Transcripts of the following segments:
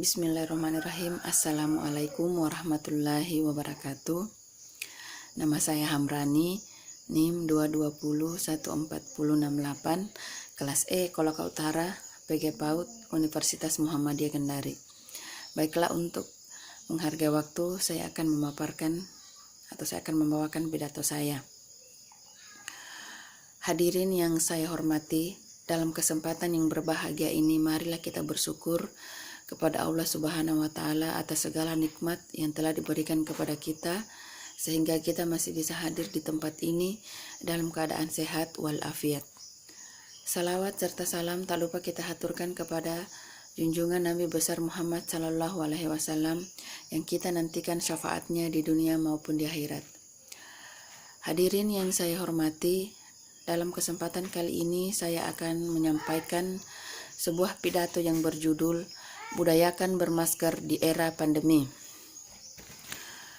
Bismillahirrahmanirrahim. Assalamualaikum warahmatullahi wabarakatuh. Nama saya Hamrani, NIM 2201468, kelas E, Kolaka Utara, PG PAUD, Universitas Muhammadiyah Kendari. Baiklah, untuk menghargai waktu, saya akan membawakan pidato saya. Hadirin yang saya hormati, dalam kesempatan yang berbahagia ini, marilah kita bersyukur kepada Allah Subhanahu wa Ta'ala atas segala nikmat yang telah diberikan kepada kita, sehingga kita masih bisa hadir di tempat ini dalam keadaan sehat walafiat. Salawat serta salam tak lupa kita haturkan kepada junjungan Nabi besar Muhammad Sallallahu Alaihi Wasallam yang kita nantikan syafaatnya di dunia maupun di akhirat. Hadirin yang saya hormati, dalam kesempatan kali ini saya akan menyampaikan sebuah pidato yang berjudul Budayakan bermasker di era pandemi.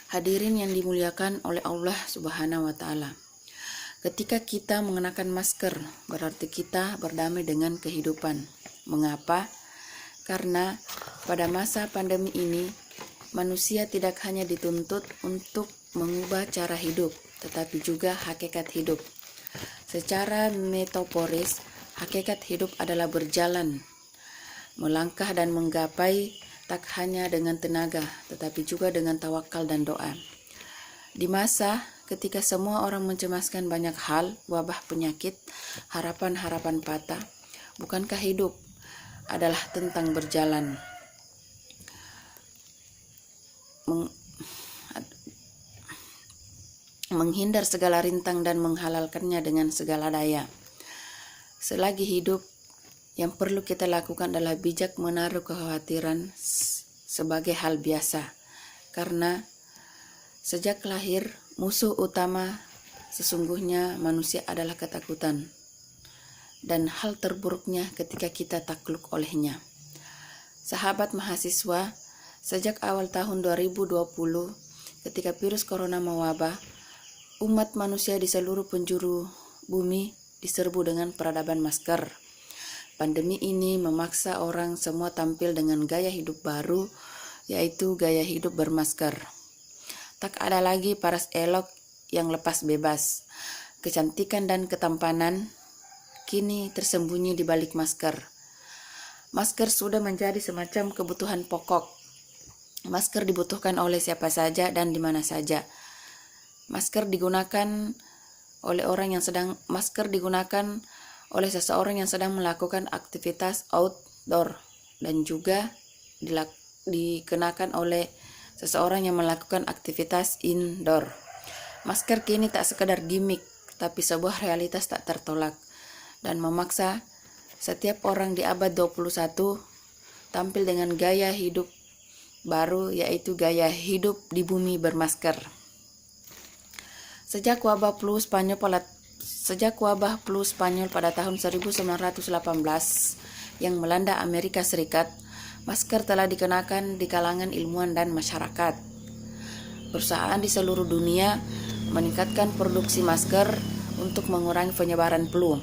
Hadirin yang dimuliakan oleh Allah Subhanahu wa Ta'ala, ketika kita mengenakan masker, berarti kita berdamai dengan kehidupan. Mengapa? Karena pada masa pandemi ini, manusia tidak hanya dituntut untuk mengubah cara hidup, tetapi juga hakikat hidup. Secara metaforis, hakikat hidup adalah berjalan, melangkah dan menggapai tak hanya dengan tenaga, tetapi juga dengan tawakal dan doa. Di masa ketika semua orang mencemaskan banyak hal, wabah, penyakit, harapan-harapan patah, bukankah hidup adalah tentang berjalan, menghindar segala rintang dan menghalalkannya dengan segala daya. Selagi hidup, yang perlu kita lakukan adalah bijak menaruh kekhawatiran sebagai hal biasa, karena sejak lahir musuh utama sesungguhnya manusia adalah ketakutan, dan hal terburuknya ketika kita takluk olehnya. Sahabat mahasiswa, sejak awal tahun 2020 ketika virus corona mewabah, umat manusia di seluruh penjuru bumi diserbu dengan peradaban masker. Pandemi ini memaksa orang semua tampil dengan gaya hidup baru, yaitu gaya hidup bermasker. Tak ada lagi paras elok yang lepas bebas. Kecantikan dan ketampanan kini tersembunyi di balik masker. Masker sudah menjadi semacam kebutuhan pokok. Masker dibutuhkan oleh siapa saja dan di mana saja. Masker digunakan oleh seseorang yang sedang melakukan aktivitas outdoor, dan juga dikenakan oleh seseorang yang melakukan aktivitas indoor. Masker kini tak sekedar gimmick, tapi sebuah realitas tak tertolak, dan memaksa setiap orang di abad 21 tampil dengan gaya hidup baru, yaitu gaya hidup di bumi bermasker. Sejak wabah flu Spanyol pada tahun 1918 yang melanda Amerika Serikat, masker telah dikenakan di kalangan ilmuwan dan masyarakat. Perusahaan di seluruh dunia meningkatkan produksi masker untuk mengurangi penyebaran flu.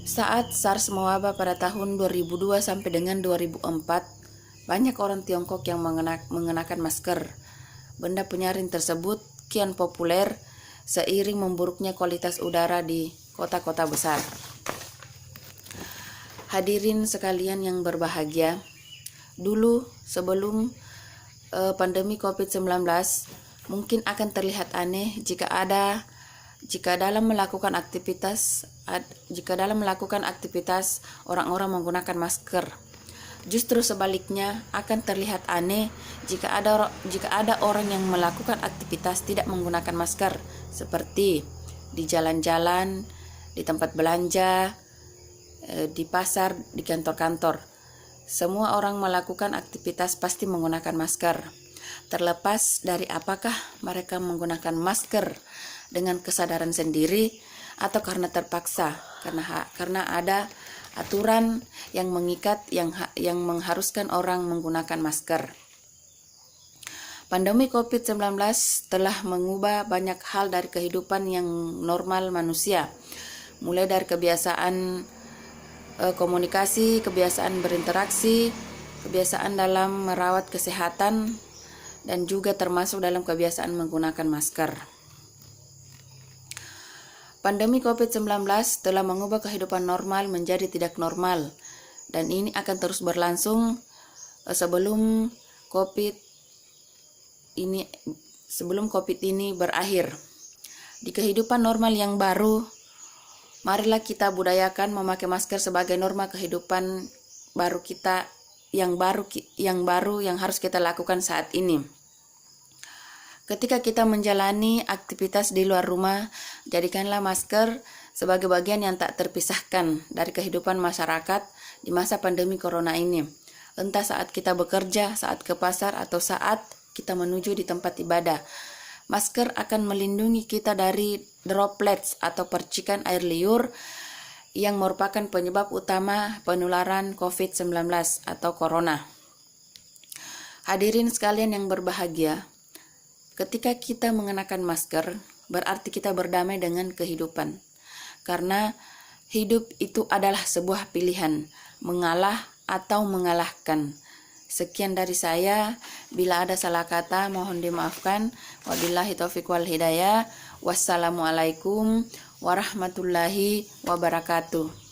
Saat SARS mewabah pada tahun 2002 sampai dengan 2004, banyak orang Tiongkok yang mengenakan masker. Benda penyaring tersebut kian populer seiring memburuknya kualitas udara di kota-kota besar. Hadirin sekalian yang berbahagia, dulu sebelum pandemi COVID-19 mungkin akan terlihat aneh jika dalam melakukan aktivitas orang-orang menggunakan masker. Justru sebaliknya, akan terlihat aneh jika ada orang yang melakukan aktivitas tidak menggunakan masker, seperti di jalan-jalan, di tempat belanja, di pasar, di kantor-kantor. Semua orang melakukan aktivitas pasti menggunakan masker, terlepas dari apakah mereka menggunakan masker dengan kesadaran sendiri atau karena terpaksa, karena ada aturan yang mengikat yang mengharuskan orang menggunakan masker. Pandemi COVID-19 telah mengubah banyak hal dari kehidupan yang normal manusia, mulai dari kebiasaan komunikasi, kebiasaan berinteraksi, kebiasaan dalam merawat kesehatan, dan juga termasuk dalam kebiasaan menggunakan masker. Pandemi COVID-19 telah mengubah kehidupan normal menjadi tidak normal, dan ini akan terus berlangsung sebelum COVID ini berakhir. Di kehidupan normal yang baru, marilah kita budayakan memakai masker sebagai norma kehidupan baru kita yang harus kita lakukan saat ini. Ketika kita menjalani aktivitas di luar rumah, jadikanlah masker sebagai bagian yang tak terpisahkan dari kehidupan masyarakat di masa pandemi corona ini. Entah saat kita bekerja, saat ke pasar, atau saat kita menuju di tempat ibadah. Masker akan melindungi kita dari droplets atau percikan air liur yang merupakan penyebab utama penularan COVID-19 atau corona. Hadirin sekalian yang berbahagia, ketika kita mengenakan masker, berarti kita berdamai dengan kehidupan. Karena hidup itu adalah sebuah pilihan, mengalah atau mengalahkan. Sekian dari saya, bila ada salah kata mohon dimaafkan. Wabillahi taufiq wal hidayah. Wassalamualaikum warahmatullahi wabarakatuh.